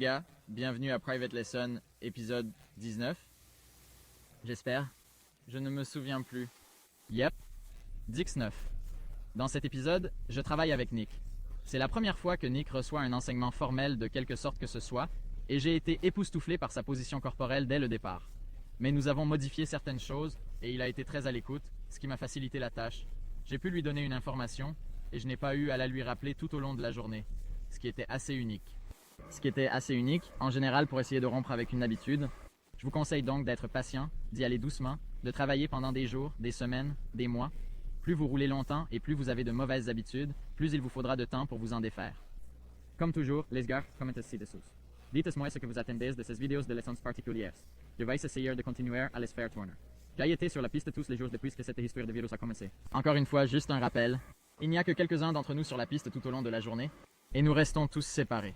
gars, bienvenue à Private Lesson, épisode 19. J'espère. Je ne me souviens plus. Yep, Dix9. Dans cet épisode, je travaille avec Nick. C'est la première fois que Nick reçoit un enseignement formel de quelque sorte que ce soit, et j'ai été époustouflé par sa position corporelle dès le départ. Mais nous avons modifié certaines choses, et il a été très à l'écoute, ce qui m'a facilité la tâche. J'ai pu lui donner une information, et je n'ai pas eu à la lui rappeler tout au long de la journée, ce qui était assez unique. En général, pour essayer de rompre avec une habitude, je vous conseille donc d'être patient, d'y aller doucement, de travailler pendant des jours, des semaines, des mois. Plus vous roulez longtemps et plus vous avez de mauvaises habitudes, plus il vous faudra de temps pour vous en défaire. Comme toujours, les gars, commentez dessus. Dites-moi ce que vous attendez de ces vidéos de leçons particulières. Je vais essayer de continuer à les faire tourner. J'ai été sur la piste tous les jours depuis que cette histoire de virus a commencé. Encore une fois, juste un rappel. Il n'y a que quelques-uns d'entre nous sur la piste tout au long de la journée, et nous restons tous séparés.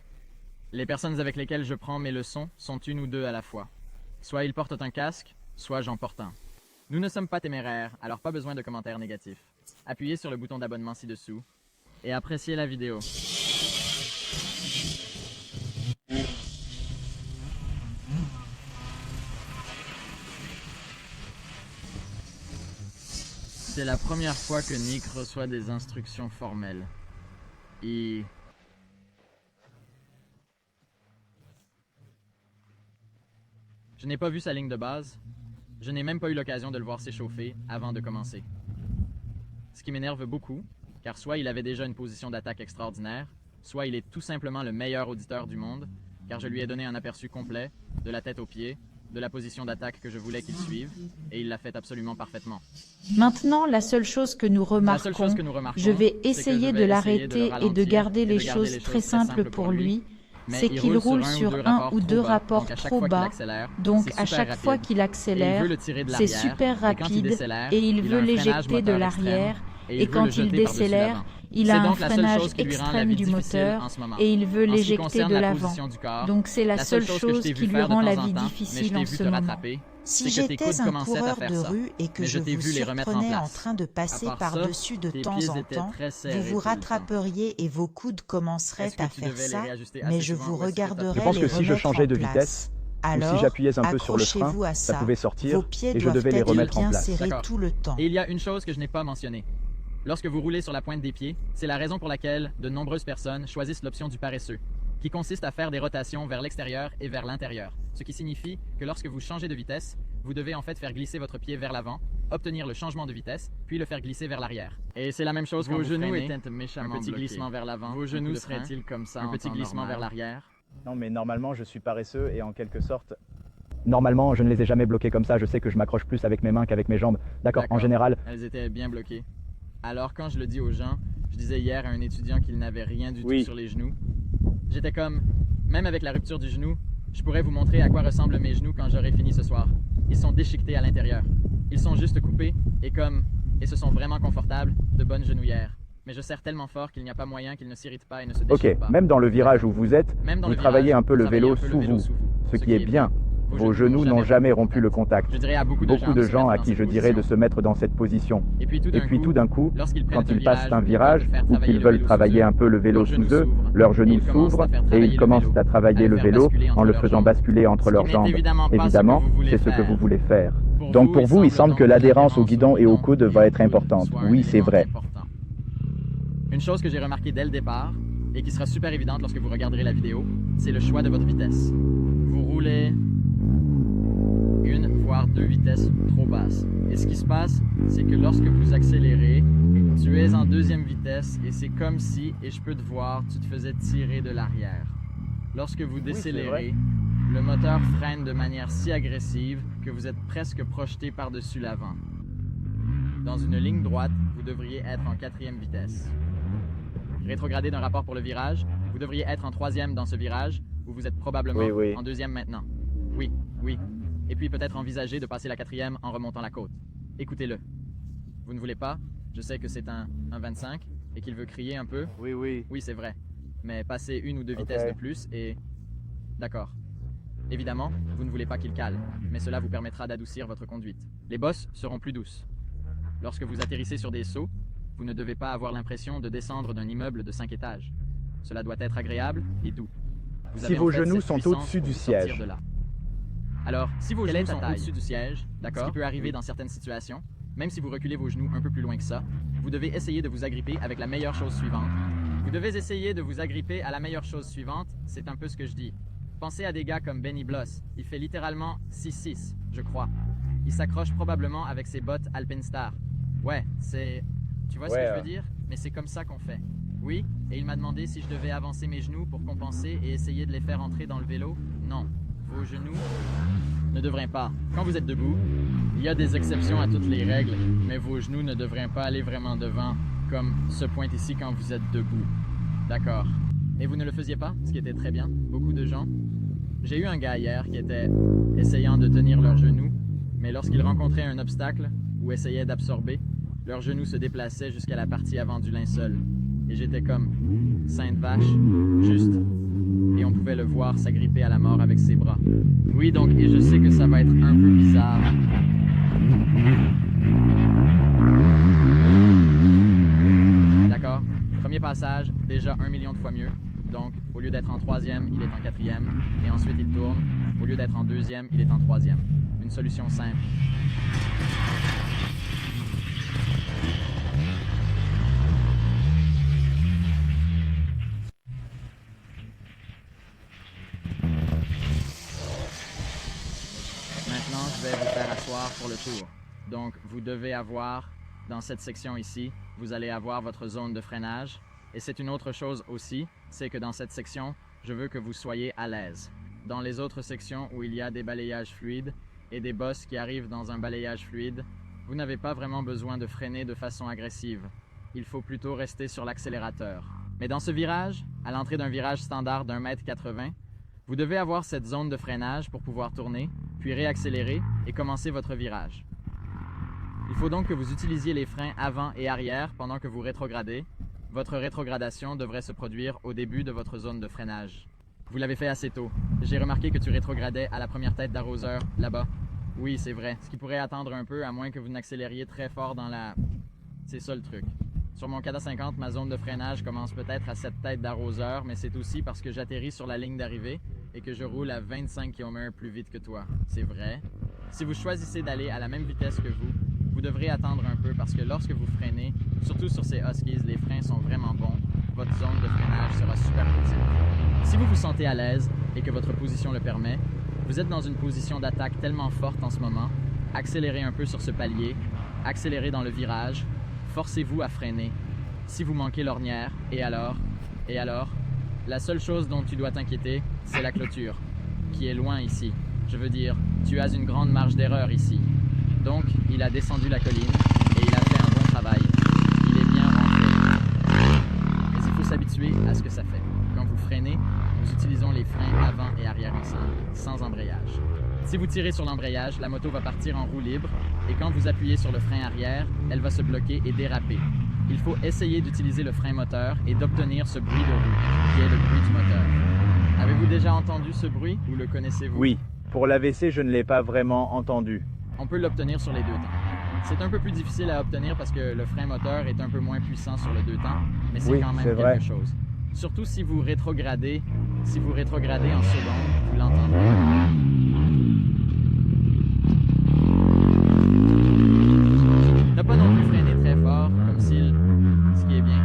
Les personnes avec lesquelles je prends mes leçons sont une ou deux à la fois. Soit ils portent un casque, soit j'en porte un. Nous ne sommes pas téméraires, alors pas besoin de commentaires négatifs. Appuyez sur le bouton d'abonnement ci-dessous et appréciez la vidéo. C'est la première fois que Nick reçoit des instructions formelles. Je n'ai pas vu sa ligne de base. Je n'ai même pas eu l'occasion de le voir s'échauffer avant de commencer. Ce qui m'énerve beaucoup, car soit il avait déjà une position d'attaque extraordinaire, soit il est tout simplement le meilleur auditeur du monde, car je lui ai donné un aperçu complet, de la tête aux pieds, de la position d'attaque que je voulais qu'il suive, et il l'a fait absolument parfaitement. Maintenant, la seule chose que nous remarquons, je vais essayer de l'arrêter et de garder les choses très simples pour lui, c'est qu'il roule sur un ou deux rapports trop bas, donc à chaque fois qu'il accélère, c'est super rapide et il veut l'éjecter de l'arrière, et quand il décélère, il a un freinage extrême du moteur et il veut l'éjecter de l'avant. Donc c'est la seule chose qui lui rend la vie difficile en ce moment. Si j'étais un coureur de rue et que je vous surprenais en train de passer par-dessus de temps en temps, vous vous rattraperiez et vos coudes commenceraient à faire ça, mais je vous regarderais les remettre en place. Je pense que si je changeais de vitesse, ou si j'appuyais un peu sur le frein, ça pouvait sortir et je devais les remettre en place. Tout le temps. Et il y a une chose que je n'ai pas mentionnée. Lorsque vous roulez sur la pointe des pieds, c'est la raison pour laquelle de nombreuses personnes choisissent l'option du paresseux, qui consiste à faire des rotations vers l'extérieur et vers l'intérieur, ce qui signifie que lorsque vous changez de vitesse, vous devez en fait faire glisser votre pied vers l'avant, obtenir le changement de vitesse, puis le faire glisser vers l'arrière. Et c'est la même chose quand vos genoux étaient méchamment un petit glissement vers l'avant. Vos genoux seraient-ils comme ça, un petit glissement vers l'arrière? Non, mais normalement, je suis paresseux et en quelque sorte... Normalement, je ne les ai jamais bloqués comme ça. Je sais que je m'accroche plus avec mes mains qu'avec mes jambes. D'accord, en général... Elles étaient bien bloquées. Alors quand je le dis aux gens, je disais hier à un étudiant qu'il n'avait rien du tout sur les genoux. J'étais comme, même avec la rupture du genou, je pourrais vous montrer à quoi ressemblent mes genoux quand j'aurai fini ce soir. Ils sont déchiquetés à l'intérieur. Ils sont juste coupés et ce sont vraiment confortables, de bonnes genouillères. Mais je serre tellement fort qu'il n'y a pas moyen qu'ils ne s'irritent pas et ne se déchirent pas. Ok, même dans le virage où vous êtes, vous travaillez un peu le vélo sous vous, ce qui est bien. Vos genoux n'ont jamais rompu le contact. Je dirais à beaucoup de gens à qui je dirais de se mettre dans cette position. Et puis tout d'un coup, quand ils passent un virage ou qu'ils veulent travailler un peu le vélo sous eux, leurs genoux s'ouvrent et ils commencent à travailler le vélo en le faisant basculer entre leurs jambes. Évidemment, c'est ce que vous voulez faire. Donc pour vous, il semble que l'adhérence au guidon et au coude va être importante. Oui, c'est vrai. Une chose que j'ai remarqué dès le départ, et qui sera super évidente lorsque vous regarderez la vidéo, c'est le choix de votre vitesse. Vous roulez une voire deux vitesses trop basses. Et ce qui se passe, c'est que lorsque vous accélérez, tu es en deuxième vitesse et c'est comme si, et je peux te voir, tu te faisais tirer de l'arrière. Lorsque vous décélérez, le moteur freine de manière si agressive que vous êtes presque projeté par-dessus l'avant. Dans une ligne droite, vous devriez être en quatrième vitesse. Rétrogradé d'un rapport pour le virage, vous devriez être en troisième dans ce virage, où vous êtes probablement en deuxième maintenant. Oui. Et puis peut-être envisager de passer la quatrième en remontant la côte. Écoutez-le. Vous ne voulez pas? Je sais que c'est un 25 et qu'il veut crier un peu. Oui, c'est vrai. Mais passez une ou deux vitesses de plus et... D'accord. Évidemment, vous ne voulez pas qu'il cale, mais cela vous permettra d'adoucir votre conduite. Les bosses seront plus douces. Lorsque vous atterrissez sur des sauts, vous ne devez pas avoir l'impression de descendre d'un immeuble de 5 étages. Cela doit être agréable et doux. Si vos genoux sont au-dessus du siège. Alors, si vos genoux sont au-dessus du siège, d'accord, ce qui peut arriver dans certaines situations, même si vous reculez vos genoux un peu plus loin que ça, vous devez essayer de vous agripper avec la meilleure chose suivante. Vous devez essayer de vous agripper à la meilleure chose suivante, c'est un peu ce que je dis. Pensez à des gars comme Benny Bloss, il fait littéralement 6'6", je crois. Il s'accroche probablement avec ses bottes Alpinstar. Ouais, c'est... Tu vois ce que je veux dire? Mais c'est comme ça qu'on fait. Oui, et il m'a demandé si je devais avancer mes genoux pour compenser et essayer de les faire entrer dans le vélo. Non, vos genoux ne devraient pas. Quand vous êtes debout, il y a des exceptions à toutes les règles, mais vos genoux ne devraient pas aller vraiment devant, comme ce point ici quand vous êtes debout. D'accord. Et vous ne le faisiez pas, ce qui était très bien. Beaucoup de gens. J'ai eu un gars hier qui était essayant de tenir leurs genoux, mais lorsqu'il rencontrait un obstacle ou essayait d'absorber, leurs genoux se déplaçaient jusqu'à la partie avant du linceul. Et j'étais comme, sainte vache, juste. Et on pouvait le voir s'agripper à la mort avec ses bras. Oui, donc, et je sais que ça va être un peu bizarre. D'accord? Premier passage, déjà 1 million de fois mieux. Donc, au lieu d'être en troisième, il est en quatrième. Et ensuite, il tourne. Au lieu d'être en deuxième, il est en troisième. Une solution simple. Maintenant, je vais vous faire asseoir pour le tour. Donc, vous devez avoir, dans cette section ici, vous allez avoir votre zone de freinage. Et c'est une autre chose aussi, c'est que dans cette section, je veux que vous soyez à l'aise. Dans les autres sections où il y a des balayages fluides et des bosses qui arrivent dans un balayage fluide, vous n'avez pas vraiment besoin de freiner de façon agressive. Il faut plutôt rester sur l'accélérateur. Mais dans ce virage, à l'entrée d'un virage standard d'1,80 m, vous devez avoir cette zone de freinage pour pouvoir tourner, puis réaccélérer et commencer votre virage. Il faut donc que vous utilisiez les freins avant et arrière pendant que vous rétrogradez. Votre rétrogradation devrait se produire au début de votre zone de freinage. Vous l'avez fait assez tôt. J'ai remarqué que tu rétrogradais à la première tête d'arroseur, là-bas. Oui, c'est vrai. Ce qui pourrait attendre un peu, à moins que vous n'accélériez très fort dans la... C'est ça le truc. Sur mon Kada 50, ma zone de freinage commence peut-être à cette tête d'arroseur, mais c'est aussi parce que j'atterris sur la ligne d'arrivée et que je roule à 25 km plus vite que toi. C'est vrai. Si vous choisissez d'aller à la même vitesse que vous devrez attendre un peu parce que lorsque vous freinez, surtout sur ces Huskies, les freins sont vraiment bons. Votre zone de freinage sera super petite. Si vous vous sentez à l'aise et que votre position le permet, vous êtes dans une position d'attaque tellement forte en ce moment, accélérez un peu sur ce palier, accélérez dans le virage, forcez-vous à freiner. Si vous manquez l'ornière, et alors, la seule chose dont tu dois t'inquiéter, c'est la clôture, qui est loin ici. Je veux dire, tu as une grande marge d'erreur ici. Donc, il a descendu la colline et il a fait un bon travail. Il est bien rentré. Mais il faut s'habituer à ce que ça fait. Quand vous freinez, nous utilisons les freins avant et arrière ensemble, sans embrayage. Si vous tirez sur l'embrayage, la moto va partir en roue libre et quand vous appuyez sur le frein arrière, elle va se bloquer et déraper. Il faut essayer d'utiliser le frein moteur et d'obtenir ce bruit de roue, qui est le bruit du moteur. Avez-vous déjà entendu ce bruit ou le connaissez-vous? Oui, pour l'AVC, je ne l'ai pas vraiment entendu. On peut l'obtenir sur les deux temps. C'est un peu plus difficile à obtenir parce que le frein moteur est un peu moins puissant sur le deux temps, mais c'est quand même quelque chose. Surtout si vous rétrogradez en seconde, vous l'entendrez. Ne pas non plus freiner très fort, comme s'il... ce qui est bien.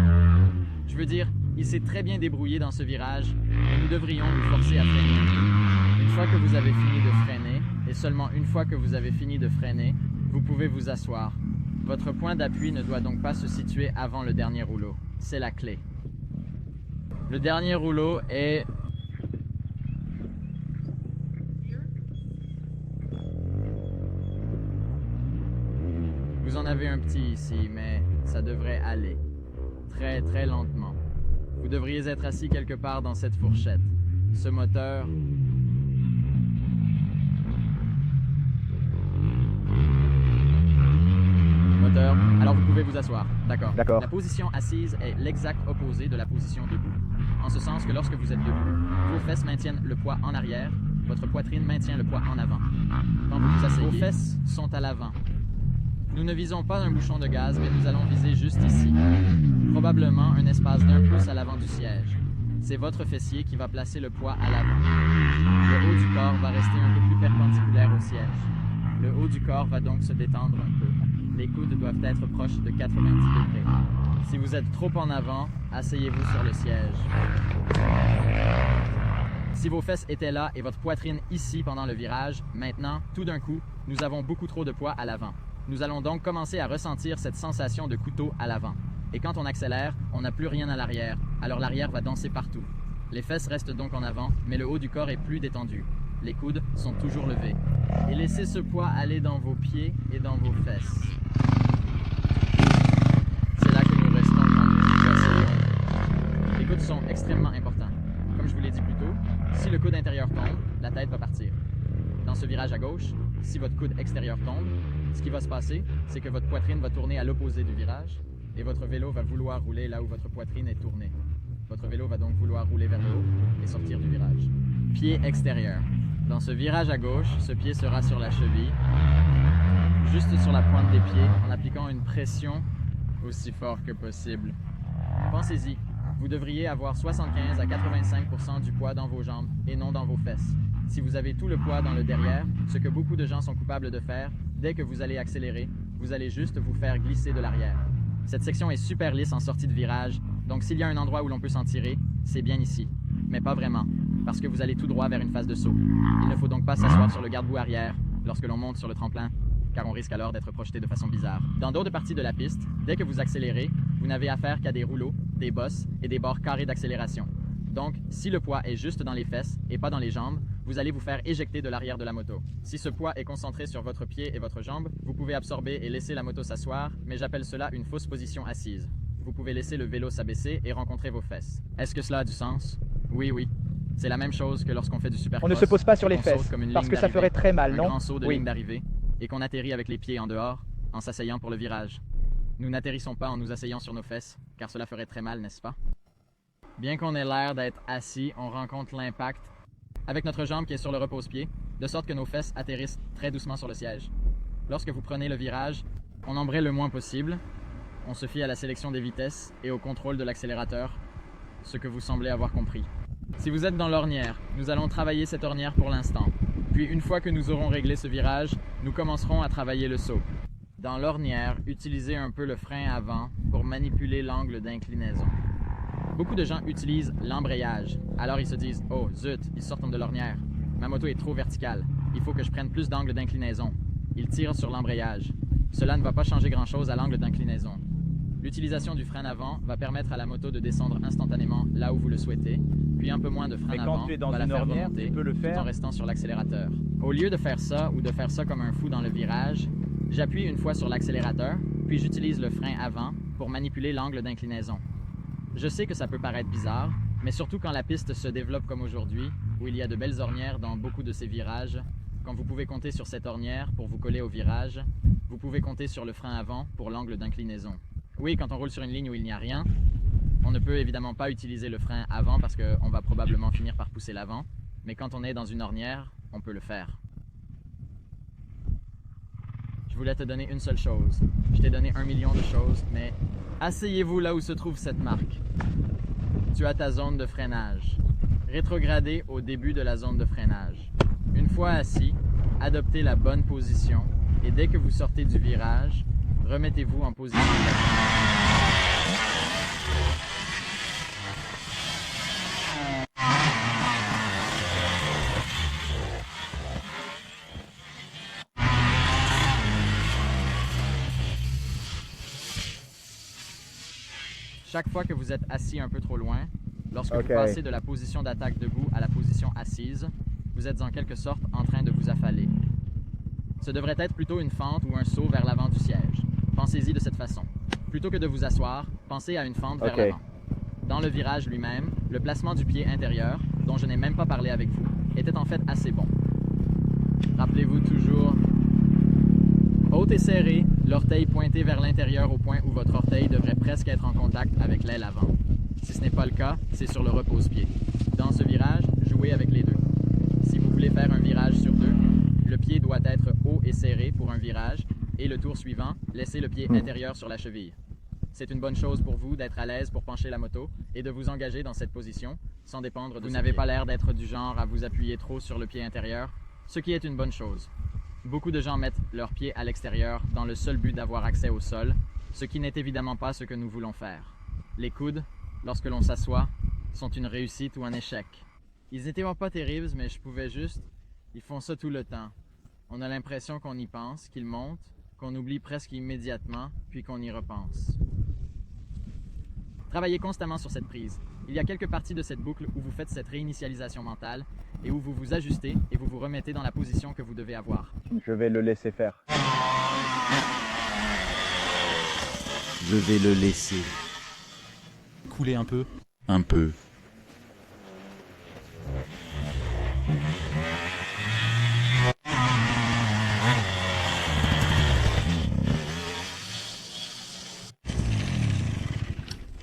Je veux dire, il s'est très bien débrouillé dans ce virage, et nous devrions nous forcer à freiner. Une fois que vous avez fini de freiner, et seulement une fois que vous avez fini de freiner, vous pouvez vous asseoir. Votre point d'appui ne doit donc pas se situer avant le dernier rouleau. C'est la clé. Le dernier rouleau est... Vous en avez un petit ici, mais ça devrait aller. Très, très lentement. Vous devriez être assis quelque part dans cette fourchette. Ce moteur... Alors vous pouvez vous asseoir. D'accord. La position assise est l'exact opposé de la position debout. En ce sens que lorsque vous êtes debout, vos fesses maintiennent le poids en arrière, votre poitrine maintient le poids en avant. Quand vous vous asseyez, vos fesses sont à l'avant. Nous ne visons pas un bouchon de gaz, mais nous allons viser juste ici. Probablement un espace d'1 pouce à l'avant du siège. c'est votre fessier qui va placer le poids à l'avant. Le haut du corps va rester un peu plus perpendiculaire au siège. Le haut du corps va donc se détendre un peu. Les coudes doivent être proches de 90 degrés. Si vous êtes trop en avant, asseyez-vous sur le siège. Si vos fesses étaient là et votre poitrine ici pendant le virage, maintenant, tout d'un coup, nous avons beaucoup trop de poids à l'avant. Nous allons donc commencer à ressentir cette sensation de couteau à l'avant. Et quand on accélère, on n'a plus rien à l'arrière, alors l'arrière va danser partout. Les fesses restent donc en avant, mais le haut du corps est plus détendu. Les coudes sont toujours levés. Et laissez ce poids aller dans vos pieds et dans vos fesses. C'est là que nous restons quand nous asseyons. Les coudes sont extrêmement importants. Comme je vous l'ai dit plus tôt, si le coude intérieur tombe, la tête va partir. Dans ce virage à gauche, si votre coude extérieur tombe, ce qui va se passer, c'est que votre poitrine va tourner à l'opposé du virage et votre vélo va vouloir rouler là où votre poitrine est tournée. Votre vélo va donc vouloir rouler vers le haut et sortir du virage. Pied extérieur. Dans ce virage à gauche, ce pied sera sur la cheville, juste sur la pointe des pieds, en appliquant une pression aussi forte que possible. Pensez-y, vous devriez avoir 75 à 85% du poids dans vos jambes et non dans vos fesses. Si vous avez tout le poids dans le derrière, ce que beaucoup de gens sont coupables de faire, dès que vous allez accélérer, vous allez juste vous faire glisser de l'arrière. Cette section est super lisse en sortie de virage, donc s'il y a un endroit où l'on peut s'en tirer, c'est bien ici. Mais pas vraiment, parce que vous allez tout droit vers une phase de saut. Il ne faut donc pas s'asseoir sur le garde-boue arrière lorsque l'on monte sur le tremplin, car on risque alors d'être projeté de façon bizarre. Dans d'autres parties de la piste, dès que vous accélérez, vous n'avez affaire qu'à des rouleaux, des bosses et des bords carrés d'accélération. Donc, si le poids est juste dans les fesses et pas dans les jambes, vous allez vous faire éjecter de l'arrière de la moto. Si ce poids est concentré sur votre pied et votre jambe, vous pouvez absorber et laisser la moto s'asseoir, mais j'appelle cela une fausse position assise. Vous pouvez laisser le vélo s'abaisser et rencontrer vos fesses. Est-ce que cela a du sens? Oui, oui. C'est la même chose que lorsqu'on fait du supercross. On ne se pose pas sur les fesses, parce que ça ferait très mal, non? Un grand saut de ligne d'arrivée, et qu'on atterrit avec les pieds en dehors, en s'asseyant pour le virage. Nous n'atterrissons pas en nous asseyant sur nos fesses, car cela ferait très mal, n'est-ce pas? Bien qu'on ait l'air d'être assis, on rencontre l'impact avec notre jambe qui est sur le repose-pied, de sorte que nos fesses atterrissent très doucement sur le siège. Lorsque vous prenez le virage, on embraye le moins possible, on se fie à la sélection des vitesses et au contrôle de l'accélérateur, ce que vous semblez avoir compris. Si vous êtes dans l'ornière, nous allons travailler cette ornière pour l'instant. Puis une fois que nous aurons réglé ce virage, nous commencerons à travailler le saut. Dans l'ornière, utilisez un peu le frein avant pour manipuler l'angle d'inclinaison. Beaucoup de gens utilisent l'embrayage, alors ils se disent « Oh, zut, ils sortent de l'ornière. Ma moto est trop verticale. Il faut que je prenne plus d'angle d'inclinaison. » Ils tirent sur l'embrayage. Cela ne va pas changer grand-chose à l'angle d'inclinaison. L'utilisation du frein avant va permettre à la moto de descendre instantanément là où vous le souhaitez, puis un peu moins de frein avant va la faire remonter tout en restant sur l'accélérateur. Au lieu de faire ça ou de faire ça comme un fou dans le virage, j'appuie une fois sur l'accélérateur, puis j'utilise le frein avant pour manipuler l'angle d'inclinaison. Je sais que ça peut paraître bizarre, mais surtout quand la piste se développe comme aujourd'hui, où il y a de belles ornières dans beaucoup de ces virages, quand vous pouvez compter sur cette ornière pour vous coller au virage, vous pouvez compter sur le frein avant pour l'angle d'inclinaison. Oui, quand on roule sur une ligne où il n'y a rien, on ne peut évidemment pas utiliser le frein avant parce qu'on va probablement finir par pousser l'avant, mais quand on est dans une ornière, on peut le faire. Je voulais te donner une seule chose. Je t'ai donné 1 million de choses, mais asseyez-vous là où se trouve cette marque. Tu as ta zone de freinage. Rétrogradez au début de la zone de freinage. Une fois assis, adoptez la bonne position et dès que vous sortez du virage, remettez-vous en position Chaque fois que vous êtes assis un peu trop loin, lorsque vous passez de la position d'attaque debout à la position assise, vous êtes en quelque sorte en train de vous affaler. Ce devrait être plutôt une fente ou un saut vers l'avant du siège. Pensez-y de cette façon. Plutôt que de vous asseoir, pensez à une fente vers l'avant. Dans le virage lui-même, le placement du pied intérieur, dont je n'ai même pas parlé avec vous, était en fait assez bon. Rappelez-vous toujours, haute et serrée, l'orteil pointé vers l'intérieur au point où votre orteil devrait presque être en contact avec l'aile avant. Si ce n'est pas le cas, c'est sur le repose-pied. Dans ce virage, jouez avec les deux. Si vous voulez faire un virage sur deux, le pied doit être haut et serré pour un virage et le tour suivant, laissez le pied intérieur sur la cheville. C'est une bonne chose pour vous d'être à l'aise pour pencher la moto et de vous engager dans cette position sans dépendre de... Vous n'avez pas l'air d'être du genre à vous appuyer trop sur le pied intérieur, ce qui est une bonne chose. Beaucoup de gens mettent leurs pieds à l'extérieur dans le seul but d'avoir accès au sol, ce qui n'est évidemment pas ce que nous voulons faire. Les coudes, lorsque l'on s'assoit, sont une réussite ou un échec. Ils n'étaient pas terribles, mais je pouvais juste... Ils font ça tout le temps. On a l'impression qu'on y pense, qu'ils montent, qu'on oublie presque immédiatement, puis qu'on y repense. Travaillez constamment sur cette prise. Il y a quelques parties de cette boucle où vous faites cette réinitialisation mentale et où vous vous ajustez et vous vous remettez dans la position que vous devez avoir. Je vais le laisser faire. Je vais le laisser. Couler un peu. Un peu.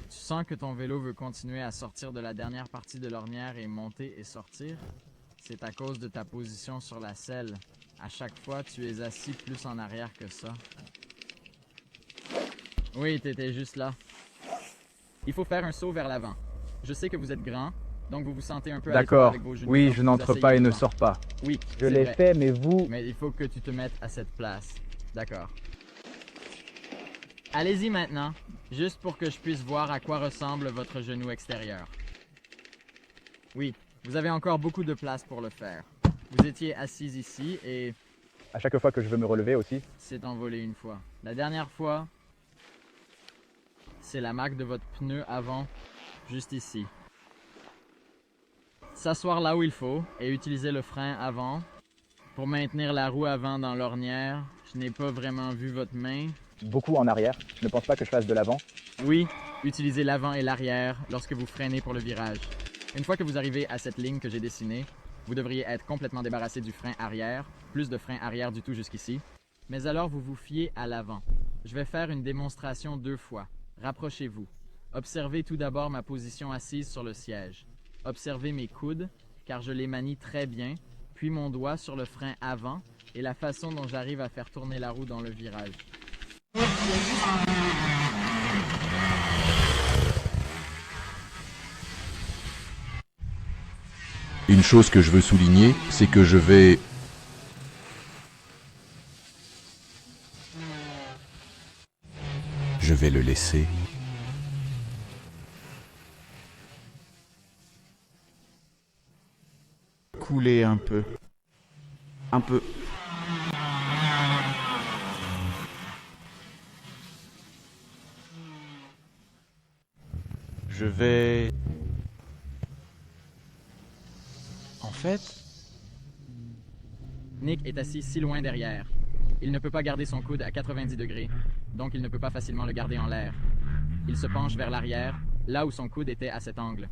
Tu sens que ton vélo veut continuer à sortir de la dernière partie de l'ornière et monter et sortir? C'est à cause de ta position sur la selle. À chaque fois, tu es assis plus en arrière que ça. Oui, t'étais juste là. Il faut faire un saut vers l'avant. Je sais que vous êtes grand, donc vous vous sentez un peu à l'écart avec vos genoux. Oui, je n'entre pas et ne sors pas. Oui, je l'ai fait, mais vous... Mais il faut que tu te mettes à cette place. D'accord. Allez-y maintenant, juste pour que je puisse voir à quoi ressemble votre genou extérieur. Oui, vous avez encore beaucoup de place pour le faire. Vous étiez assise ici et... À chaque fois que je veux me relever aussi. C'est envolé une fois. La dernière fois, c'est la marque de votre pneu avant, juste ici. S'asseoir là où il faut et utiliser le frein avant pour maintenir la roue avant dans l'ornière. Je n'ai pas vraiment vu votre main. Beaucoup en arrière. Je ne pense pas que je fasse de l'avant. Oui, utilisez l'avant et l'arrière lorsque vous freinez pour le virage. Une fois que vous arrivez à cette ligne que j'ai dessinée, vous devriez être complètement débarrassé du frein arrière, plus de frein arrière du tout jusqu'ici. Mais alors vous vous fiez à l'avant. Je vais faire une démonstration 2 fois. Rapprochez-vous. Observez tout d'abord ma position assise sur le siège. Observez mes coudes, car je les manie très bien, puis mon doigt sur le frein avant et la façon dont j'arrive à faire tourner la roue dans le virage. Une chose que je veux souligner, c'est que je vais le laisser. Couler un peu. Un peu. Je vais... En fait... Nick est assis si loin derrière. Il ne peut pas garder son coude à 90 degrés, donc il ne peut pas facilement le garder en l'air. Il se penche vers l'arrière, là où son coude était à cet angle.